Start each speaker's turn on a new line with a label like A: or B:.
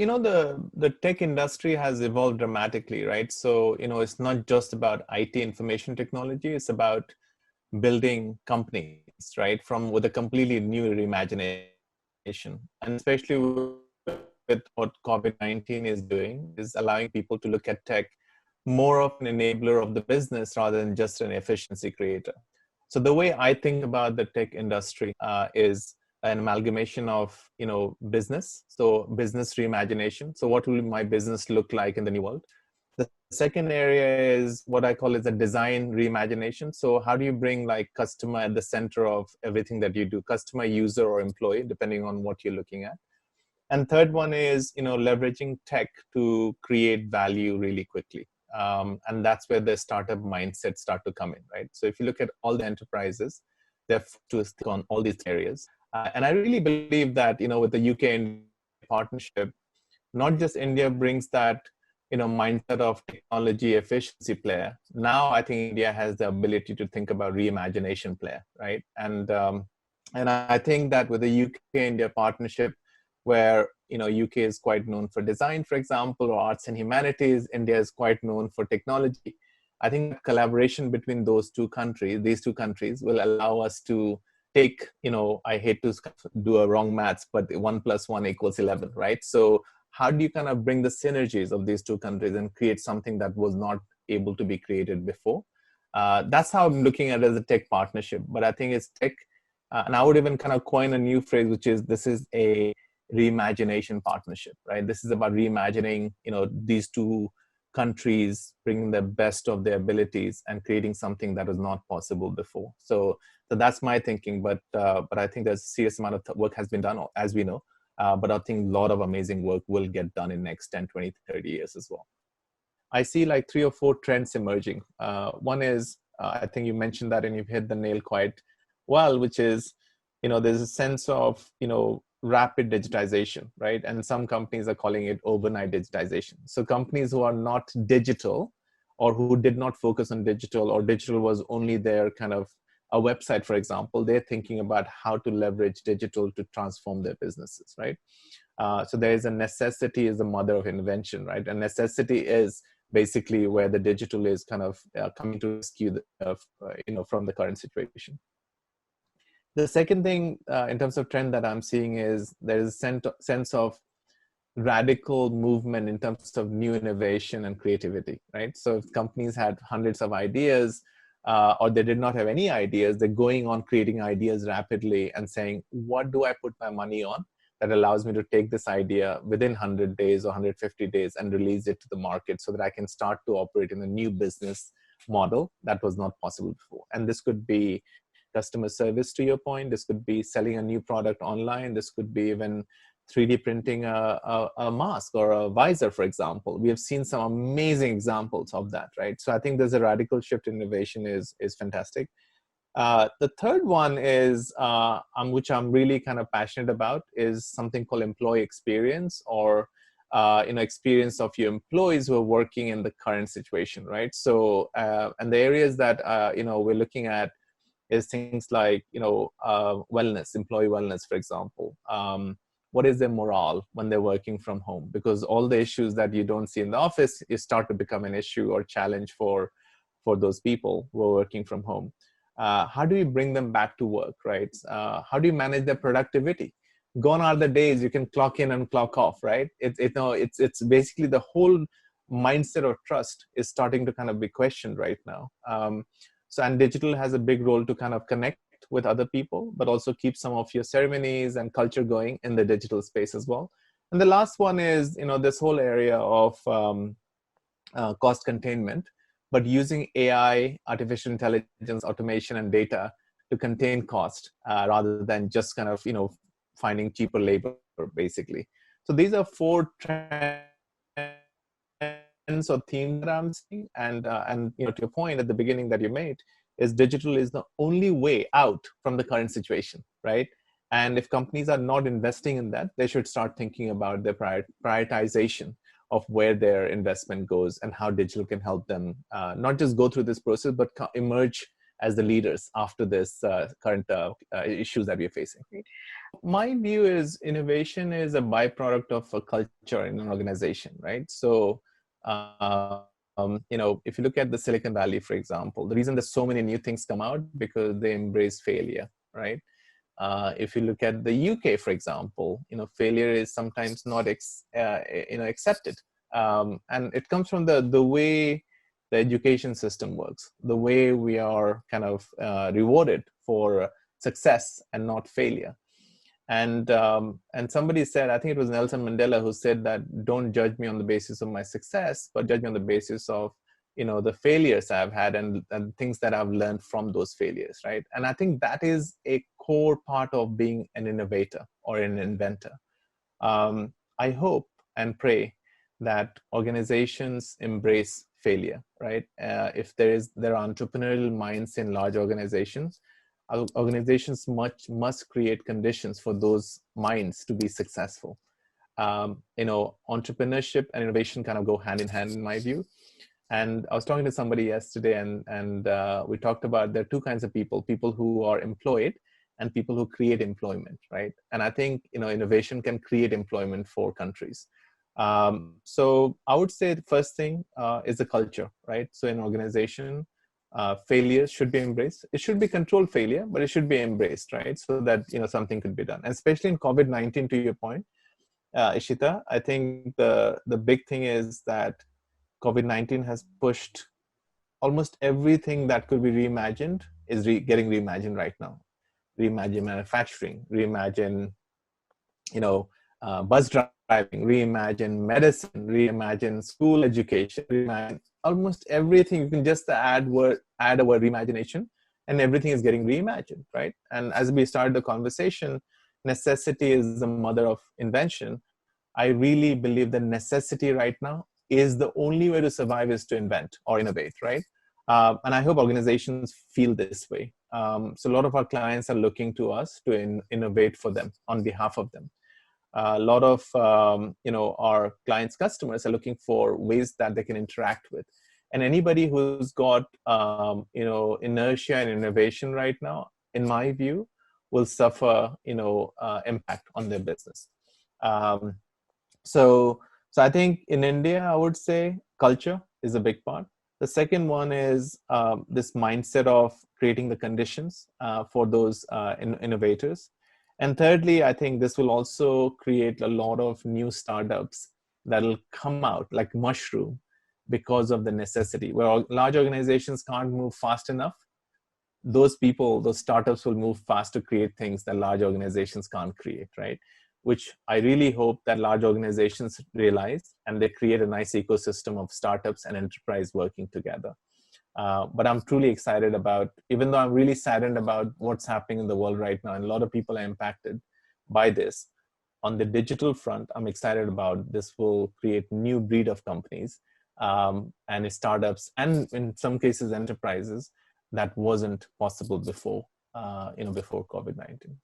A: the tech industry has evolved dramatically, right? So, it's not just about IT information technology, it's about building companies, right? With a completely new reimagination. And especially with what COVID-19 is doing, is allowing people to look at tech more of an enabler of the business rather than just an efficiency creator. So the way I think about the tech industry is an amalgamation of business, so business reimagination. So what will my business look like in the new world? The second area is what I call is a design reimagination. So how do you bring like customer at the center of everything that you do, customer, user, or employee, depending on what you're looking at. And third one is leveraging tech to create value really quickly. And that's where the startup mindset start to come in, right? So if you look at all the enterprises, they're forced to stick on all these areas. And I really believe that, with the UK partnership, not just India brings that, mindset of technology efficiency player. Now, I think India has the ability to think about reimagination player, right? And I think that with the UK-India partnership, where UK is quite known for design, for example, or arts and humanities, India is quite known for technology. I think collaboration between these two countries will allow us to take, I hate to do a wrong maths, but 1 + 1 = 11, right? So how do you kind of bring the synergies of these two countries and create something that was not able to be created before? That's how I'm looking at it as a tech partnership. But I think it's tech, and I would even kind of coin a new phrase, which is this is a reimagination partnership, right? This is about reimagining, these two countries, bringing the best of their abilities and creating something that was not possible before. So that's my thinking. But I think there's a serious amount of work has been done, as we know. But I think a lot of amazing work will get done in next 10, 20, 30 years as well. I see like 3 or 4 trends emerging. One is, I think you mentioned that and you've hit the nail quite well, which is, there's a sense of, rapid digitization, right? And some companies are calling it overnight digitization. So companies who are not digital or who did not focus on digital, or digital was only their kind of a website, for example, they're thinking about how to leverage digital to transform their businesses, right? So there is a necessity is the mother of invention, right? And necessity is basically where the digital is kind of coming to rescue from the current situation. The second thing in terms of trend that I'm seeing is there is a sense of radical movement in terms of new innovation and creativity, right? So if companies had hundreds of ideas or they did not have any ideas, they're going on creating ideas rapidly and saying, what do I put my money on that allows me to take this idea within 100 days or 150 days and release it to the market so that I can start to operate in a new business model that was not possible before. And this could be customer service, to your point. This could be selling a new product online. This could be even 3D printing a mask or a visor, for example. We have seen some amazing examples of that, right? So I think there's a radical shift in innovation is fantastic. The third one is, which I'm really kind of passionate about, is something called employee experience, or experience of your employees who are working in the current situation, right? So, and the areas that we're looking at is things like wellness, employee wellness, for example. What is their morale when they're working from home? Because all the issues that you don't see in the office, you start to become an issue or challenge for those people who are working from home. How do you bring them back to work, right? How do you manage their productivity? Gone are the days you can clock in and clock off, right? It's basically the whole mindset of trust is starting to kind of be questioned right now. And digital has a big role to kind of connect with other people, but also keep some of your ceremonies and culture going in the digital space as well. And the last one is, this whole area of cost containment, but using AI, artificial intelligence, automation, and data to contain cost rather than just kind of, finding cheaper labor, basically. So these are 4 trends or themes that I'm seeing. And to your point at the beginning that you made, is digital is the only way out from the current situation, right? And if companies are not investing in that, they should start thinking about their prioritization of where their investment goes and how digital can help them not just go through this process, but emerge as the leaders after this current issues that we're facing. My view is innovation is a byproduct of a culture in an organization, right? So, if you look at the Silicon Valley, for example, the reason that so many new things come out because they embrace failure, right? If you look at the UK, for example, failure is sometimes not accepted, and it comes from the way the education system works, the way we are kind of rewarded for success and not failure. And somebody said, I think it was Nelson Mandela who said that don't judge me on the basis of my success, but judge me on the basis of the failures I've had and things that I've learned from those failures, right? And I think that is a core part of being an innovator or an inventor. I hope and pray that organizations embrace failure, right? If there are entrepreneurial minds in large organizations, organizations must create conditions for those minds to be successful. Entrepreneurship and innovation kind of go hand in hand, in my view. And I was talking to somebody yesterday, and we talked about there are two kinds of people who are employed and people who create employment, right? And I think innovation can create employment for countries. So I would say the first thing is the culture, right? So in organization, failure should be embraced. It should be controlled failure, but it should be embraced, right? So that something could be done. And especially in COVID-19, to your point, Ishita, I think the big thing is that COVID-19 has pushed almost everything that could be reimagined is getting reimagined right now. Reimagine manufacturing, reimagine bus driving, reimagine medicine, reimagine school education, reimagine almost everything. You can just add a word reimagination, and everything is getting reimagined, right? And as we started the conversation, necessity is the mother of invention. I really believe that necessity right now is the only way to survive is to invent or innovate, right? And I hope organizations feel this way. So a lot of our clients are looking to us to innovate for them on behalf of them. A lot of our clients' customers are looking for ways that they can interact with. And anybody who's got inertia and innovation right now, in my view, will suffer impact on their business. So I think in India, I would say culture is a big part. The second one is this mindset of creating the conditions for those innovators. And thirdly, I think this will also create a lot of new startups that'll come out like mushroom because of the necessity. Where large organizations can't move fast enough, those startups will move fast to create things that large organizations can't create, right? Which I really hope that large organizations realize, and they create a nice ecosystem of startups and enterprise working together. But I'm truly excited about, even though I'm really saddened about what's happening in the world right now, and a lot of people are impacted by this. On the digital front, I'm excited about this will create new breed of companies and startups, and in some cases enterprises that wasn't possible before, before COVID-19.